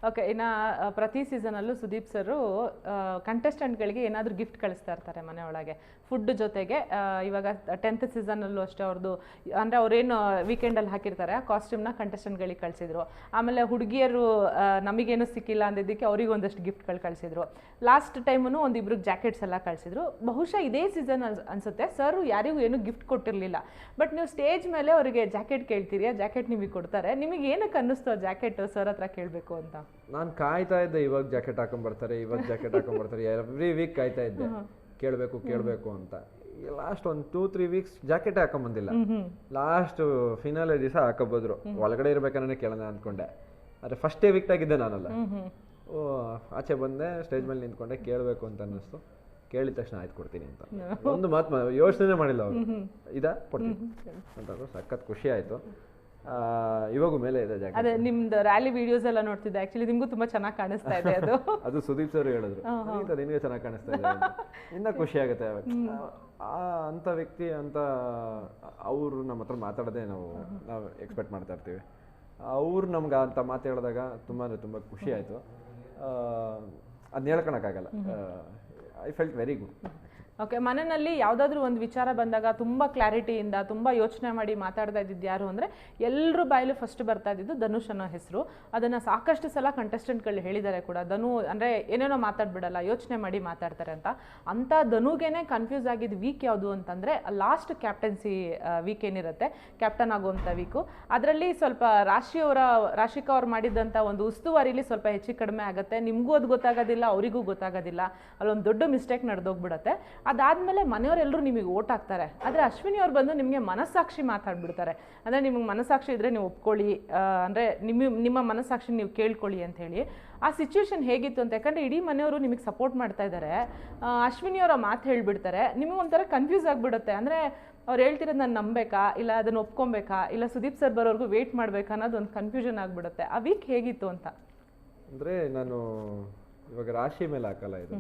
Okay. ಇನ್ನು ಪ್ರತಿ ಸೀಸನಲ್ಲೂ ಸುದೀಪ್ ಸರು ಕಂಟೆಸ್ಟೆಂಟ್ಗಳಿಗೆ ಏನಾದರೂ ಗಿಫ್ಟ್ ಕಳಿಸ್ತಾ ಇರ್ತಾರೆ ಮನೆಯೊಳಗೆ ಫುಡ್ ಜೊತೆಗೆ. ಇವಾಗ 10th ಸೀಸನಲ್ಲೂ ಅಷ್ಟೇ ಅವ್ರದ್ದು ಅಂದರೆ ಅವ್ರೇನು ವೀಕೆಂಡಲ್ಲಿ ಹಾಕಿರ್ತಾರೆ ಆ ಕಾಸ್ಟ್ಯೂಮ್ನ ಕಂಟೆಸ್ಟೆಂಟ್ಗಳಿಗೆ ಕಳಿಸಿದ್ರು. ಆಮೇಲೆ ಹುಡುಗಿಯರು ನಮಗೇನು ಸಿಕ್ಕಿಲ್ಲ ಅಂದಿದ್ದಕ್ಕೆ ಅವ್ರಿಗೆ ಒಂದಷ್ಟು ಗಿಫ್ಟ್ಗಳು ಕಳಿಸಿದ್ರು. ಲಾಸ್ಟ್ ಟೈಮೂ ಒಂದಿಬ್ರಿಗೆ ಜಾಕೆಟ್ಸ್ ಎಲ್ಲ ಕಳಿಸಿದ್ರು. ಬಹುಶಃ ಇದೇ ಸೀಸನ್ ಅನಿಸುತ್ತೆ ಸರ್ ಯಾರಿಗೂ ಏನೂ ಗಿಫ್ಟ್ ಕೊಟ್ಟಿರಲಿಲ್ಲ. ಬಟ್ ನೀವು ಸ್ಟೇಜ್ ಮೇಲೆ ಅವರಿಗೆ ಜಾಕೆಟ್ ಕೇಳ್ತೀರಿ, ಆ ಜಾಕೆಟ್ ನಿಮಗೆ ಕೊಡ್ತಾರೆ. ನಿಮಗೆ ಏನಕ್ಕೆ ಅನ್ನಿಸ್ತು ಆ ಜಾಕೆಟ್ ಸರ್ ಹತ್ರ ಕೇಳಬೇಕು ಅಂತ? ನಾನು ಕಾಯ್ತಾ ಇದ್ದೆ, ಇವಾಗ ಜಾಕೆಟ್ ಹಾಕೊಂಡ್ಬರ್ತಾರೆ, ಇವಾಗ ಜಾಕೆಟ್ ಹಾಕೊಂಡ್ಬರ್ತಾರೆ, ಎವ್ರಿ ವೀಕ್ ಕಾಯ್ತಾ ಇದ್ದೆ ಕೇಳಬೇಕು ಅಂತ. ಲಾಸ್ಟ್ ಒಂದು 2-3 ವೀಕ್ಸ್ ಜಾಕೆಟ್ ಹಾಕೊಂಬಂದಿಲ್ಲ. ಲಾಸ್ಟ್ ಫಿನಾಲೆ ದಿವಸ ಹಾಕೋಬೋದ್ರು. ಒಳಗಡೆ ಇರ್ಬೇಕಾದ್ರೆ ಕೇಳೋಣ ಅಂದ್ಕೊಂಡೆ, ಆದರೆ ಫಸ್ಟೇ ವೀಕ್ ಆಗಿದ್ದೆ ನಾನಲ್ಲ. ಆಚೆ ಬಂದೆ, ಸ್ಟೇಜ್ ಮೇಲೆ ನಿಂತ್ಕೊಂಡೆ, ಕೇಳಬೇಕು ಅಂತ ಅನ್ನಿಸ್ತು. ಕೇಳಿದ ತಕ್ಷಣ ಆಯ್ತು ಕೊಡ್ತೀನಿ ಅಂತ ಒಂದು ಮಾತು ಯೋಚನೆ ಮಾಡಿಲ್ಲ ಅವರು. ಕೊಡ್ತೀನಿ ಅಂತಂದ್ರು. ಸಖತ್ ಖುಷಿ ಆಯಿತು. ಇವಾಗೂ ಮೇಲೆ ಇದೆ ಜಾಕೆಟ್. ಅದೇ ನಿಮ್ದು ರ್ಯಾಲಿ ವಿಡಿಯೋಸ್ ಎಲ್ಲ ನೋಡ್ತಿದ್ದೆ. ಆಕ್ಚುಲಿ ನಿಮಗೂ ತುಂಬಾ ಚೆನ್ನಾಗಿ ಕಾಣಿಸ್ತಾ ಇದೆ ಅದು. ಅದು ಸುದೀಪ್ ಸರ್ ಹೇಳಿದ್ರು, ನಿನಗೆ ಚೆನ್ನಾಗಿ ಕಾಣಿಸ್ತಾ ಇದೆ. ಇನ್ನ ಖುಷಿ ಆಗುತ್ತೆ. ಅಂತ ವ್ಯಕ್ತಿ ಅಂತ ಅವರು ನಮ್ಮ ಹತ್ರ ಮಾತಾಡೋದೇ ನಾವು ಎಕ್ಸ್ಪೆಕ್ಟ್ ಮಾಡ್ತಾ ಇರ್ತೀವಿ. ಅವ್ರು ನಮ್ಗೆ ಅಂತ ಮಾತು ಹೇಳಿದಾಗ ತುಂಬ ಅಂದರೆ ತುಂಬ ಖುಷಿ ಆಯಿತು. ಅದನ್ನ ಹೇಳ್ಕೊಳಕ್ಕಾಗಲ್ಲ. I felt very good. Okay. ಮನೆಯಲ್ಲಿ ಯಾವುದಾದ್ರೂ ಒಂದು ವಿಚಾರ ಬಂದಾಗ ತುಂಬ ಕ್ಲಾರಿಟಿಯಿಂದ ತುಂಬ ಯೋಚನೆ ಮಾಡಿ ಮಾತಾಡ್ತಾ ಇದ್ದಿದ್ದು ಯಾರು ಅಂದರೆ ಎಲ್ಲರೂ ಬಾಯಲ್ಲೂ ಫಸ್ಟ್ ಬರ್ತಾ ಇದ್ದಿದ್ದು ಧನುಷ್ ಅನ್ನೋ ಹೆಸರು. ಅದನ್ನು ಸಾಕಷ್ಟು ಸಲ ಕಂಟೆಸ್ಟೆಂಟ್ಗಳು ಹೇಳಿದ್ದಾರೆ ಕೂಡ. ಧನು ಅಂದರೆ ಏನೇನೋ ಮಾತಾಡ್ಬಿಡಲ್ಲ, ಯೋಚನೆ ಮಾಡಿ ಮಾತಾಡ್ತಾರೆ ಅಂತ ಧನುಗೇನೆ ಕನ್ಫ್ಯೂಸ್ ಆಗಿದ್ದು ವೀಕ್ ಯಾವುದು ಅಂತಂದರೆ ಲಾಸ್ಟ್ ಕ್ಯಾಪ್ಟನ್ಸಿ ವೀಕ್ ಏನಿರುತ್ತೆ, ಕ್ಯಾಪ್ಟನ್ ಆಗುವಂಥ ವೀಕು. ಅದರಲ್ಲಿ ಸ್ವಲ್ಪ ರಾಶಿಕಾ ಅವ್ರು ಮಾಡಿದ್ದಂಥ ಒಂದು ಉಸ್ತುವಾರಿಲಿ ಸ್ವಲ್ಪ ಹೆಚ್ಚು ಕಡಿಮೆ ಆಗುತ್ತೆ. ನಿಮಗೂ ಅದು ಗೊತ್ತಾಗೋದಿಲ್ಲ, ಅವರಿಗೂ ಗೊತ್ತಾಗೋದಿಲ್ಲ. ಅಲ್ಲೊಂದು ದೊಡ್ಡ ಮಿಸ್ಟೇಕ್ ನಡೆದೋಗ್ಬಿಡುತ್ತೆ. ಅದಾದಮೇಲೆ ಮನೆಯವರೆಲ್ಲರೂ ನಿಮಗೆ ಓಟ್ ಹಾಕ್ತಾರೆ. ಆದರೆ ಅಶ್ವಿನಿ ಅವ್ರು ಬಂದು ನಿಮಗೆ ಮನಸ್ಸಾಕ್ಷಿ ಮಾತಾಡ್ಬಿಡ್ತಾರೆ. ಅಂದರೆ ನಿಮಗೆ ಮನಸ್ಸಾಕ್ಷಿ ಇದ್ದರೆ ನೀವು ಒಪ್ಕೊಳ್ಳಿ, ಅಂದರೆ ನಿಮ್ಮ ಮನಸ್ಸಾಕ್ಷಿ ನೀವು ಕೇಳ್ಕೊಳ್ಳಿ ಅಂತ ಹೇಳಿ. ಆ ಸಿಚುವೇಶನ್ ಹೇಗಿತ್ತು ಅಂತ, ಯಾಕಂದರೆ ಇಡೀ ಮನೆಯವರು ನಿಮಗೆ ಸಪೋರ್ಟ್ ಮಾಡ್ತಾ ಇದ್ದಾರೆ, ಅಶ್ವಿನಿ ಅವರ ಮಾತು ಹೇಳಿಬಿಡ್ತಾರೆ, ನಿಮಗೆ ಒಂಥರ ಕನ್ಫ್ಯೂಸ್ ಆಗಿಬಿಡುತ್ತೆ. ಅಂದರೆ ಅವ್ರು ಹೇಳ್ತಿರೋದು ನಾನು ನಂಬೇಕಾ, ಇಲ್ಲ ಅದನ್ನು ಒಪ್ಕೊಬೇಕಾ, ಇಲ್ಲ ಸುದೀಪ್ ಸರ್ ಬರೋರ್ಗು ವೆಯ್ಟ್ ಮಾಡಬೇಕಾ ಅನ್ನೋದು ಒಂದು ಕನ್ಫ್ಯೂಷನ್ ಆಗಿಬಿಡುತ್ತೆ. ಆ ವೀಕ್ ಹೇಗಿತ್ತು ಅಂತ? ಅಂದರೆ ನಾನು ಇವಾಗ ರಾಶಿ ಮೇಲೆ ಹಾಕಲ್ಲ, ಇದು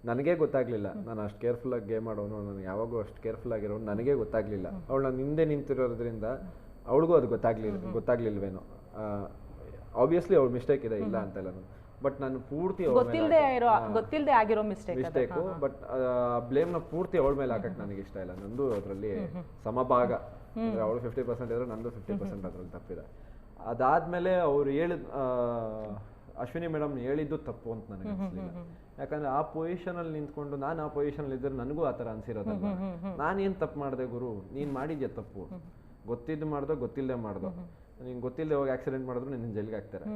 ನನಗೆ ಗೊತ್ತಾಗ್ಲಿಲ್ಲ. ನಾನು ಅಷ್ಟು ಕೇರ್ಫುಲ್ಲಾಗಿ ಗೇಮ್ ಆಡೋನು, ನಾನು ಯಾವಾಗೂ ಅಷ್ಟು ಕೇರ್ಫುಲ್ ಆಗಿರೋನು, ನನಗೆ ಗೊತ್ತಾಗ್ಲಿಲ್ಲ. ಅವಳು ನಾನು ಹಿಂದೆ ನಿಂತಿರೋದ್ರಿಂದ ಅವಳಿಗೂ ಅದು ಗೊತ್ತಾಗ್ಲಿಲ್ವೇನೋ. ಆಬ್ವಿಯಸ್ಲಿ ಅವ್ಳ ಮಿಸ್ಟೇಕ್ ಇದೆ, ಇಲ್ಲ ಅಂತಲ್ಲ. ಬಟ್ ನಾನು ಪೂರ್ತಿ ಗೊತ್ತಿಲ್ಲದೆ ಆಗಿರೋ ಮಿಸ್ಟೇಕು. ಬಟ್ ಬ್ಲೇಮ್ನ ಪೂರ್ತಿ ಅವಳ ಮೇಲೆ ಹಾಕಕ್ಕೆ ನನಗೆ ಇಷ್ಟ ಇಲ್ಲ. ನಂದು ಅದರಲ್ಲಿ ಸಮಭಾಗ, ಅಂದರೆ ಅವಳು 50% ಇದ್ರೆ ನಂದು 50% ಅದರಲ್ಲಿ ತಪ್ಪಿದೆ. ಅದಾದ್ಮೇಲೆ ಅವ್ರು ಅಶ್ವಿನಿ ಮೇಡಮ್ ಹೇಳಿದ್ದು ತಪ್ಪು ಅಂತ ನನಗೆ ಅನಿಸ್ಲಿಲ್ಲ. ಯಾಕಂದ್ರೆ ಆ ಪೊಸಿಷನಲ್ಲಿ ನಿಂತ್ಕೊಂಡು ನಾನು ಆ ಪೊಸಿಷನಲ್ಲಿ ಇದ್ದರೆ ನನಗೂ ಆ ಥರ ಅನ್ಸಿರೋದಲ್ಲ. ನಾನೇನು ತಪ್ಪು ಮಾಡಿದೆ ಗುರು, ನೀನು ಮಾಡಿದ್ಯಾ ತಪ್ಪು, ಗೊತ್ತಿದ್ದು ಮಾಡ್ದೋ ಗೊತ್ತಿಲ್ಲದೆ ಮಾಡ್ದೋ. ನೀನು ಗೊತ್ತಿಲ್ಲದೆ ಹೋಗಿ ಆಕ್ಸಿಡೆಂಟ್ ಮಾಡಿದ್ರು ನಿನ್ನ ಜೈಲಿಗೆ ಹಾಕ್ತಾರೆ.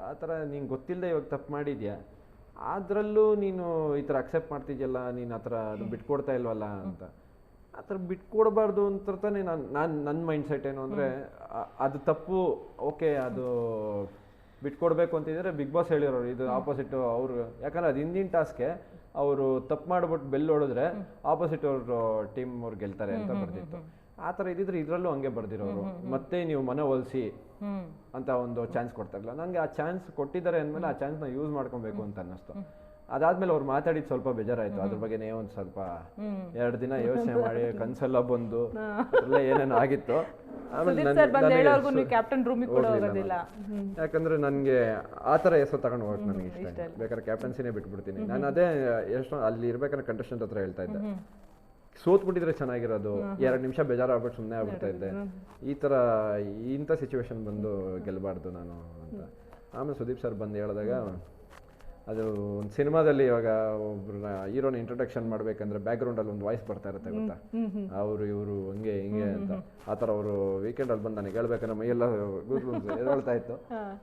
ಆ ಥರ ನೀನು ಗೊತ್ತಿಲ್ಲದೆ ಇವಾಗ ತಪ್ಪು ಮಾಡಿದ್ಯಾ, ಅದರಲ್ಲೂ ನೀನು ಈ ಥರ ಅಕ್ಸೆಪ್ಟ್ ಮಾಡ್ತಿದ್ಯಲ್ಲ, ನೀನು ಆ ಥರ ಅದು ಬಿಟ್ಕೊಡ್ತಾ ಇಲ್ವಲ್ಲ ಅಂತ. ಆ ಥರ ಬಿಟ್ಕೊಡ್ಬಾರ್ದು ಅಂತ ತಾನೇ ನನ್ನ ಮೈಂಡ್ ಸೆಟ್ ಏನು ಅಂದರೆ, ಅದು ತಪ್ಪು, ಓಕೆ, ಅದು ಬಿಟ್ಕೊಡ್ಬೇಕು ಅಂತಿದ್ರೆ ಬಿಗ್ ಬಾಸ್ ಹೇಳಿರೋರು, ಇದು ಆಪೋಸಿಟ್ ಅವರು. ಯಾಕಂದ್ರೆ ಅದು ಹಿಂದಿನ ಟಾಸ್ಕ್ಗೆ ಅವರು ತಪ್ಪು ಮಾಡ್ಬಿಟ್ಟು ಬೆಲ್ ಹೊಡೆದ್ರೆ ಆಪೋಸಿಟ್ ಅವ್ರ ಟೀಮ್ ಅವ್ರು ಗೆಲ್ತಾರೆ ಅಂತ ಬರ್ದಿತ್ತು. ಆ ಥರ ಇದ್ದಿದ್ರೆ ಇದರಲ್ಲೂ ಹಂಗೆ ಬರ್ದಿರೋರು. ಮತ್ತೆ ನೀವು ಮನೆ ಒಲಿಸಿ ಅಂತ ಒಂದು ಚಾನ್ಸ್ ಕೊಡ್ತಾರಲ್ಲ, ನನಗೆ ಆ ಚಾನ್ಸ್ ಕೊಟ್ಟಿದ್ದಾರೆ ಅಂದಮೇಲೆ ಆ ಚಾನ್ಸ್ನ ಯೂಸ್ ಮಾಡ್ಕೊಬೇಕು ಅಂತ ಅನ್ನಿಸ್ತು. ಅದಾದ್ಮೇಲೆ ಅವ್ರು ಮಾತಾಡಿದ್ ಸ್ವಲ್ಪ ಬೇಜಾರಾಯ್ತು. ಅದ್ರ ಬಗ್ಗೆನೇ ಒಂದು ಸ್ವಲ್ಪ 2 ದಿನ ಯೋಚನೆ ಮಾಡಿ ಕನ್ಸೆಲ್ಲ ಬಂದು ಏನೇನೋ ಆಗಿತ್ತು. ಯಾಕಂದ್ರೆ ನನ್ಗೆ ಆ ಥರ ಹೆಸರು ತಗೊಂಡು ಹೋಗಕ್ಕೆ ನನಗೆ ಇಷ್ಟ ಇಲ್ಲ. ಬೇಕಾದ್ರೆ ಕ್ಯಾಪ್ಟನ್ಸಿನೇ ಬಿಟ್ಬಿಡ್ತೀನಿ ನಾನು. ಅದೇ ಎಷ್ಟೋ ಅಲ್ಲಿ ಇರ್ಬೇಕಾದ್ರೆ ಕಂಟೆಸ್ಟೆಂಟ್ ಹತ್ರ ಹೇಳ್ತಾ ಇದ್ದೆ, ಸೋತ್ಬಿಟ್ಟಿದ್ರೆ ಚೆನ್ನಾಗಿರೋದು, 2 ನಿಮಿಷ ಬೇಜಾರಾಗ್ಬಿಟ್ಟು ಸುಮ್ಮನೆ ಆಗ್ಬಿಡ್ತಾ ಇದ್ದೆ. ಈ ಥರ ಇಂಥ ಸಿಚುವೇಶನ್ ಬಂದು ಗೆಲ್ಲಬಾರ್ದು ನಾನು ಅಂತ. ಆಮೇಲೆ ಸುದೀಪ್ ಸರ್ ಬಂದು ಹೇಳಿದಾಗ, ಅದು ಒಂದು ಸಿನಿಮಾದಲ್ಲಿ ಇವಾಗ ಒಬ್ರನ್ನ ಹೀರೋನ ಇಂಟ್ರೊಡಕ್ಷನ್ ಮಾಡ್ಬೇಕಂದ್ರೆ ಬ್ಯಾಕ್ಗ್ರೌಂಡಲ್ಲಿ ಒಂದು ವಾಯ್ಸ್ ಬರ್ತಾ ಇರುತ್ತೆ ಗೊತ್ತಾ, ಅವರು ಇವರು ಹಂಗೆ ಹಿಂಗೆ ಅಂತ. ಆ ಥರ ಅವರು ವೀಕೆಂಡಲ್ಲಿ ಬಂದು ನನಗೆ ಹೇಳ್ಬೇಕಂದ್ರೆ ಮೈಯೆಲ್ಲ ಹೇಳ್ತಾ ಇತ್ತು.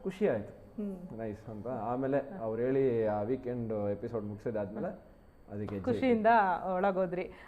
ಖುಷಿ ಆಯಿತು, ನೈಸ್ ಅಂತ. ಆಮೇಲೆ ಅವ್ರು ಹೇಳಿ ಆ ವೀಕೆಂಡ್ ಎಪಿಸೋಡ್ ಮುಗಿಸಿದಾದ್ಮೇಲೆ ಅದಕ್ಕೆ ಖುಷಿಯಿಂದ ಒಳಗೋದ್ರಿ.